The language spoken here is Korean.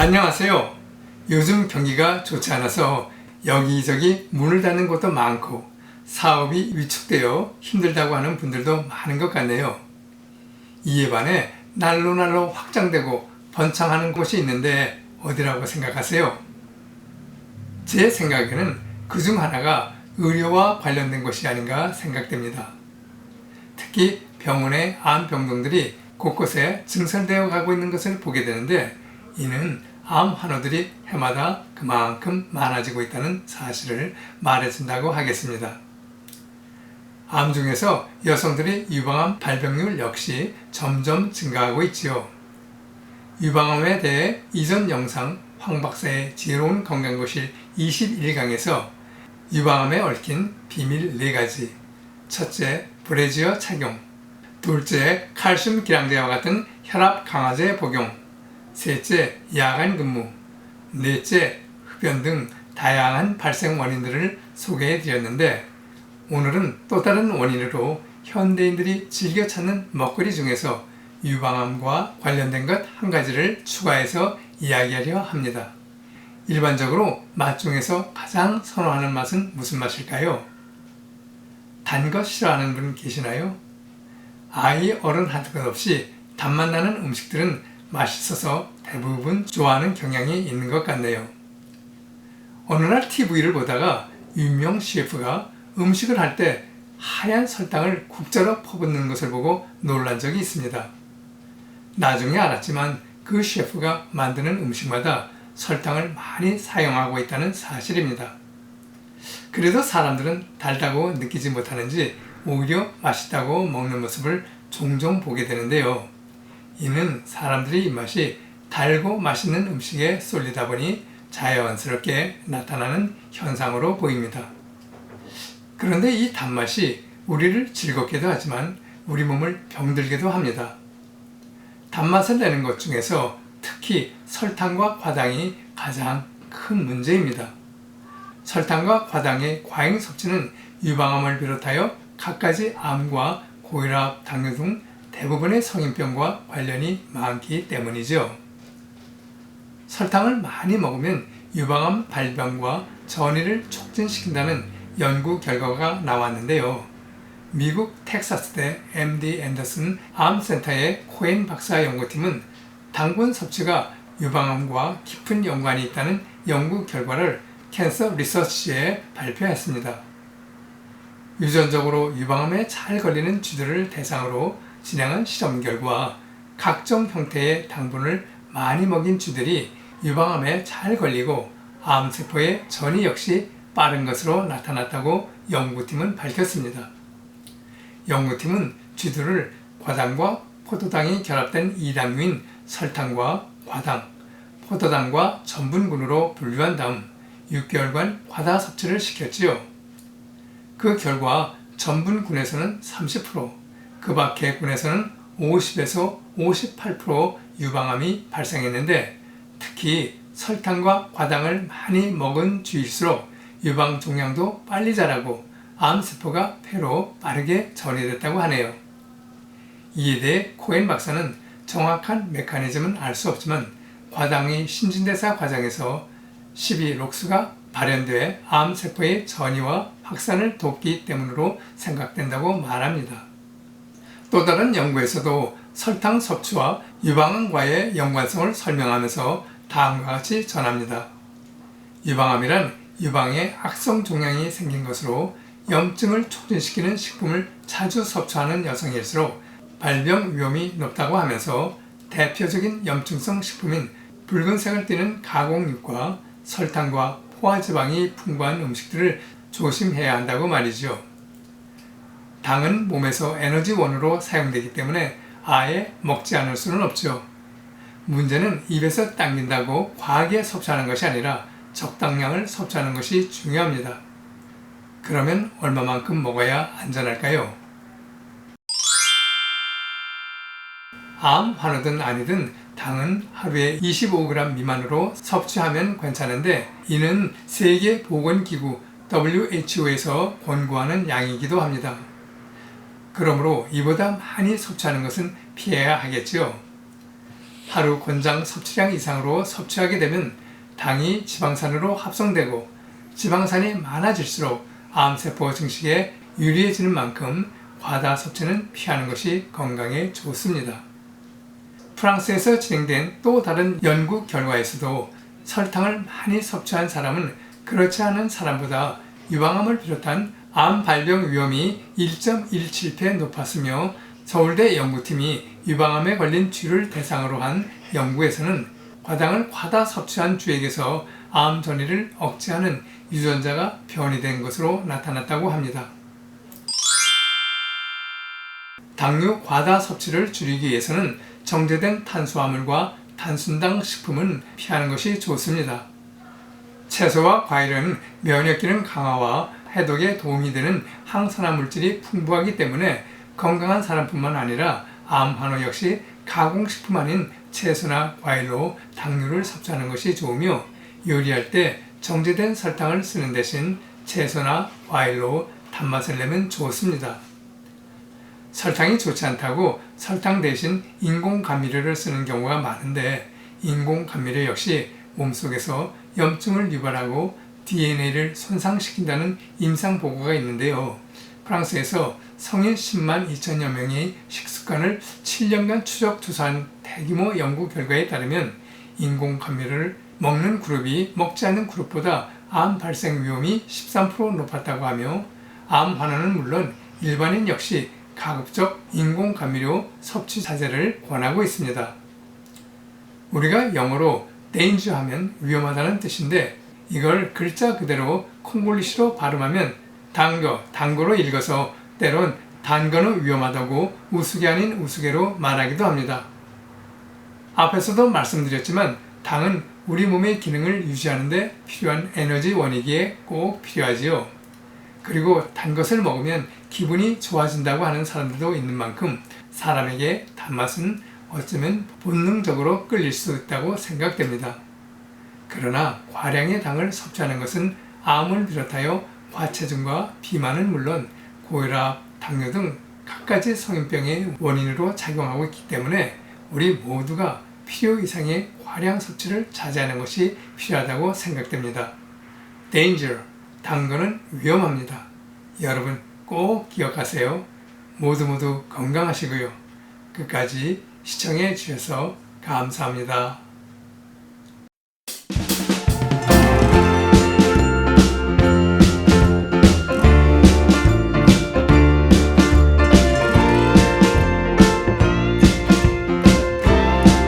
안녕하세요. 요즘 경기가 좋지 않아서 여기저기 문을 닫는 곳도 많고 사업이 위축되어 힘들다고 하는 분들도 많은 것 같네요. 이에 반해 날로 확장되고 번창하는 곳이 있는데 어디라고 생각하세요? 제 생각에는 그중 하나가 의료와 관련된 것이 아닌가 생각됩니다. 특히 병원의 암병동들이 곳곳에 증설되어 가고 있는 것을 보게 되는데 이는 암 환우들이 해마다 그만큼 많아지고 있다는 사실을 말해준다고 하겠습니다. 암 중에서 여성들의 유방암 발병률 역시 점점 증가하고 있지요. 유방암에 대해 이전 영상 황 박사의 지혜로운 건강교실 21강에서 유방암에 얽힌 비밀 4가지, 첫째, 브래지어 착용, 둘째, 칼슘 기량제와 같은 혈압 강화제 복용, 셋째, 야간 근무, 넷째, 흡연 등 다양한 발생 원인들을 소개해 드렸는데 오늘은 또 다른 원인으로 현대인들이 즐겨 찾는 먹거리 중에서 유방암과 관련된 것 한 가지를 추가해서 이야기하려 합니다. 일반적으로 맛 중에서 가장 선호하는 맛은 무슨 맛일까요? 단 것 싫어하는 분 계시나요? 아이, 어른 한도 것 없이 단맛 나는 음식들은 맛있어서 대부분 좋아하는 경향이 있는 것 같네요. 어느 날 TV를 보다가 유명 셰프가 음식을 할 때 하얀 설탕을 국자로 퍼붓는 것을 보고 놀란 적이 있습니다. 나중에 알았지만 그 셰프가 만드는 음식마다 설탕을 많이 사용하고 있다는 사실입니다. 그래도 사람들은 달다고 느끼지 못하는지 오히려 맛있다고 먹는 모습을 종종 보게 되는데요. 이는 사람들의 입맛이 달고 맛있는 음식에 쏠리다 보니 자연스럽게 나타나는 현상으로 보입니다. 그런데 이 단맛이 우리를 즐겁게도 하지만 우리 몸을 병들게도 합니다. 단맛을 내는 것 중에서 특히 설탕과 과당이 가장 큰 문제입니다. 설탕과 과당의 과잉 섭취는 유방암을 비롯하여 갖가지 암과 고혈압, 당뇨 등 대부분의 성인병과 관련이 많기 때문이죠. 설탕을 많이 먹으면 유방암 발병과 전이를 촉진시킨다는 연구 결과가 나왔는데요. 미국 텍사스대 MD 앤더슨 암센터의 코엔 박사 연구팀은 당분 섭취가 유방암과 깊은 연관이 있다는 연구 결과를 캔서 리서치에 발표했습니다. 유전적으로 유방암에 잘 걸리는 쥐들을 대상으로 진행한 실험 결과 각종 형태의 당분을 많이 먹인 쥐들이 유방암에 잘 걸리고 암세포의 전이 역시 빠른 것으로 나타났다고 연구팀은 밝혔습니다. 연구팀은 쥐들을 과당과 포도당이 결합된 이당류인 설탕과 과당, 포도당과 전분군으로 분류한 다음 6개월간 과다 섭취를 시켰지요. 그 결과 전분군에서는 30%, 그 밖의 군에서는 50에서 58% 유방암이 발생했는데 특히 설탕과 과당을 많이 먹은 쥐일수록 유방 종양도 빨리 자라고 암세포가 폐로 빠르게 전이됐다고 하네요. 이에 대해 코엔 박사는 정확한 메커니즘은 알 수 없지만 과당의 신진대사 과정에서 12록수가 발현돼 암세포의 전이와 확산을 돕기 때문으로 생각된다고 말합니다. 또 다른 연구에서도 설탕 섭취와 유방암과의 연관성을 설명하면서 다음과 같이 전합니다. 유방암이란 유방에 악성 종양이 생긴 것으로 염증을 촉진시키는 식품을 자주 섭취하는 여성일수록 발병 위험이 높다고 하면서 대표적인 염증성 식품인 붉은색을 띠는 가공육과 설탕과 포화지방이 풍부한 음식들을 조심해야 한다고 말이죠. 당은 몸에서 에너지원으로 사용되기 때문에 아예 먹지 않을 수는 없죠. 문제는 입에서 당긴다고 과하게 섭취하는 것이 아니라 적당량을 섭취하는 것이 중요합니다. 그러면 얼마만큼 먹어야 안전할까요? 암 환우든 아니든 당은 하루에 25g 미만으로 섭취하면 괜찮은데 이는 세계보건기구 WHO에서 권고하는 양이기도 합니다. 그러므로 이보다 많이 섭취하는 것은 피해야 하겠지요. 하루 권장 섭취량 이상으로 섭취하게 되면 당이 지방산으로 합성되고 지방산이 많아질수록 암세포 증식에 유리해지는 만큼 과다 섭취는 피하는 것이 건강에 좋습니다. 프랑스에서 진행된 또 다른 연구 결과에서도 설탕을 많이 섭취한 사람은 그렇지 않은 사람보다 유방암을 비롯한 암 발병 위험이 1.17배 높았으며 서울대 연구팀이 유방암에 걸린 쥐를 대상으로 한 연구에서는 과당을 과다 섭취한 쥐에게서 암 전이를 억제하는 유전자가 변이된 것으로 나타났다고 합니다. 당류 과다 섭취를 줄이기 위해서는 정제된 탄수화물과 단순당 식품은 피하는 것이 좋습니다. 채소와 과일은 면역 기능 강화와 해독에 도움이 되는 항산화 물질이 풍부하기 때문에 건강한 사람뿐만 아니라 암 환우 역시 가공식품 아닌 채소나 과일로 당류를 섭취하는 것이 좋으며 요리할 때 정제된 설탕을 쓰는 대신 채소나 과일로 단맛을 내면 좋습니다. 설탕이 좋지 않다고 설탕 대신 인공 감미료를 쓰는 경우가 많은데 인공 감미료 역시 몸속에서 염증을 유발하고 DNA를 손상시킨다는 임상 보고가 있는데요. 프랑스에서 성인 10만 2천여 명이 식습관을 7년간 추적 조사한 대규모 연구 결과에 따르면 인공 감미료를 먹는 그룹이 먹지 않는 그룹보다 암 발생 위험이 13% 높았다고 하며 암 환우는 물론 일반인 역시 가급적 인공 감미료 섭취 자제를 권하고 있습니다. 우리가 영어로 danger 하면 위험하다는 뜻인데 이걸 글자 그대로 콩글리시로 발음하면 단거로 읽어서 때론 단거는 위험하다고 우스개 아닌 우스개로 말하기도 합니다. 앞에서도 말씀드렸지만 당은 우리 몸의 기능을 유지하는 데 필요한 에너지 원이기에 꼭 필요하지요. 그리고 단 것을 먹으면 기분이 좋아진다고 하는 사람들도 있는 만큼 사람에게 단맛은 어쩌면 본능적으로 끌릴 수 있다고 생각됩니다. 그러나 과량의 당을 섭취하는 것은 암을 비롯하여 과체중과 비만은 물론 고혈압, 당뇨 등 갖가지 성인병의 원인으로 작용하고 있기 때문에 우리 모두가 필요 이상의 과량 섭취를 자제하는 것이 필요하다고 생각됩니다. Danger, 단 거는 위험합니다. 여러분 꼭 기억하세요. 모두 건강하시고요. 끝까지 시청해 주셔서 감사합니다.